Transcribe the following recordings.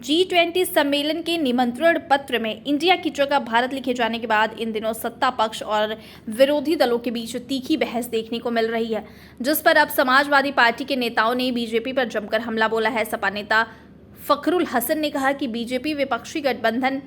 G20 सम्मेलन के निमंत्रण पत्र में इंडिया की जगह भारत लिखे जाने के बाद इन दिनों सत्ता पक्ष और विरोधी दलों के बीच तीखी बहस देखने को मिल रही है, जिस पर अब समाजवादी पार्टी के नेताओं ने बीजेपी पर जमकर हमला बोला है। सपा नेता फखरुल हसन ने कहा कि बीजेपी विपक्षी गठबंधन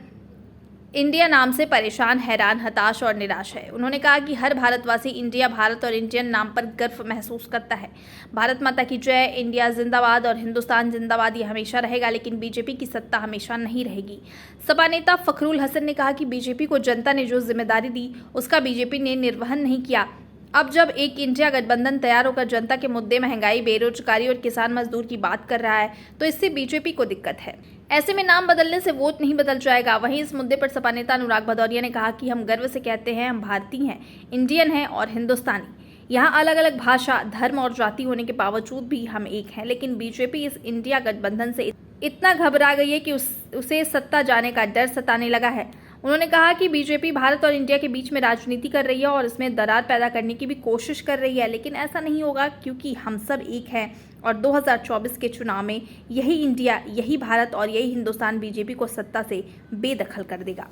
इंडिया नाम से परेशान, हैरान, हताश और निराश है। उन्होंने कहा कि हर भारतवासी इंडिया, भारत और इंडियन नाम पर गर्व महसूस करता है। भारत माता की जय, इंडिया जिंदाबाद और हिंदुस्तान जिंदाबाद ये हमेशा रहेगा, लेकिन बीजेपी की सत्ता हमेशा नहीं रहेगी। सपा नेता फखरुल हसन ने कहा कि बीजेपी को जनता ने जो जिम्मेदारी दी उसका बीजेपी ने निर्वहन नहीं किया। अब जब एक इंडिया गठबंधन तैयार होकर जनता के मुद्दे, महंगाई, बेरोजगारी और किसान मजदूर की बात कर रहा है तो इससे बीजेपी को दिक्कत है। ऐसे में नाम बदलने से वोट नहीं बदल जाएगा। वहीं इस मुद्दे पर सपा नेता अनुराग भदौरिया ने कहा कि हम गर्व से कहते हैं हम भारतीय हैं, इंडियन हैं और हिंदुस्तानी। यहाँ अलग अलग भाषा, धर्म और जाति होने के बावजूद भी हम एक हैं, लेकिन बीजेपी इस इंडिया गठबंधन से इतना घबरा गई है कि उसे सत्ता जाने का डर सताने लगा है। उन्होंने कहा कि बीजेपी भारत और इंडिया के बीच में राजनीति कर रही है और इसमें दरार पैदा करने की भी कोशिश कर रही है, लेकिन ऐसा नहीं होगा क्योंकि हम सब एक हैं और 2024 के चुनाव में यही इंडिया, यही भारत और यही हिंदुस्तान बीजेपी को सत्ता से बेदखल कर देगा।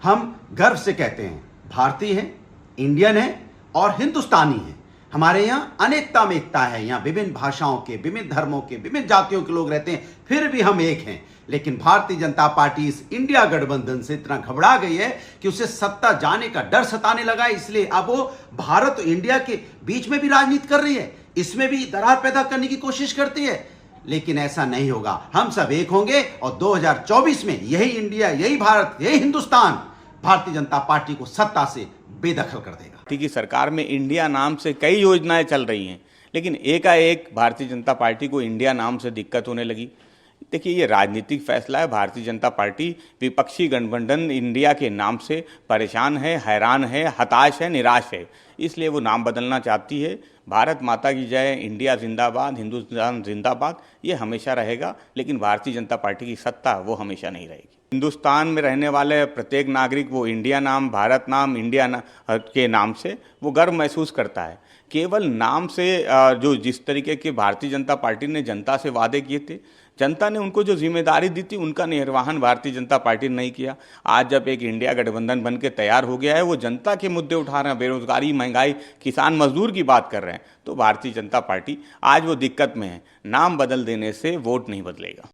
हम गर्व से कहते हैं भारतीय हैं, इंडियन हैं और हिंदुस्तानी हैं। हमारे यहाँ अनेकता में एकता है। यहाँ विभिन्न भाषाओं के, विभिन्न धर्मों के, विभिन्न जातियों के लोग रहते हैं, फिर भी हम एक हैं। लेकिन भारतीय जनता पार्टी इस इंडिया गठबंधन से इतना घबरा गई है कि उसे सत्ता जाने का डर सताने लगा, इसलिए अब वो भारत और इंडिया के बीच में भी राजनीति कर रही है, इसमें भी दरार पैदा करने की कोशिश करती है। लेकिन ऐसा नहीं होगा, हम सब एक होंगे और 2024 में यही इंडिया, यही भारत, यही हिंदुस्तान भारतीय जनता पार्टी को सत्ता से बेदखल कर देगा। की सरकार में इंडिया नाम से कई योजनाएं चल रही हैं, लेकिन एकाएक भारतीय जनता पार्टी को इंडिया नाम से दिक्कत होने लगी। देखिए, ये राजनीतिक फैसला है। भारतीय जनता पार्टी विपक्षी गठबंधन इंडिया के नाम से परेशान है, हैरान है, हताश है, निराश है, इसलिए वो नाम बदलना चाहती है। भारत माता की जय, इंडिया जिंदाबाद, हिंदुस्तान जिंदाबाद ये हमेशा रहेगा, लेकिन भारतीय जनता पार्टी की सत्ता वो हमेशा नहीं रहेगी। हिंदुस्तान में रहने वाले प्रत्येक नागरिक वो इंडिया नाम, भारत नाम, इंडिया के नाम से वो गर्व महसूस करता है। केवल नाम से जो जिस तरीके के भारतीय जनता पार्टी ने जनता से वादे किए थे, जनता ने उनको जो जिम्मेदारी दी थी उनका निर्वहन भारतीय जनता पार्टी ने नहीं किया। आज जब एक इंडिया गठबंधन बन के तैयार हो गया है, वो जनता के मुद्दे उठा रहे हैं, बेरोजगारी, महंगाई, किसान मजदूर की बात कर रहे हैं, तो भारतीय जनता पार्टी आज वो दिक्कत में है। नाम बदल देने से वोट नहीं बदलेगा।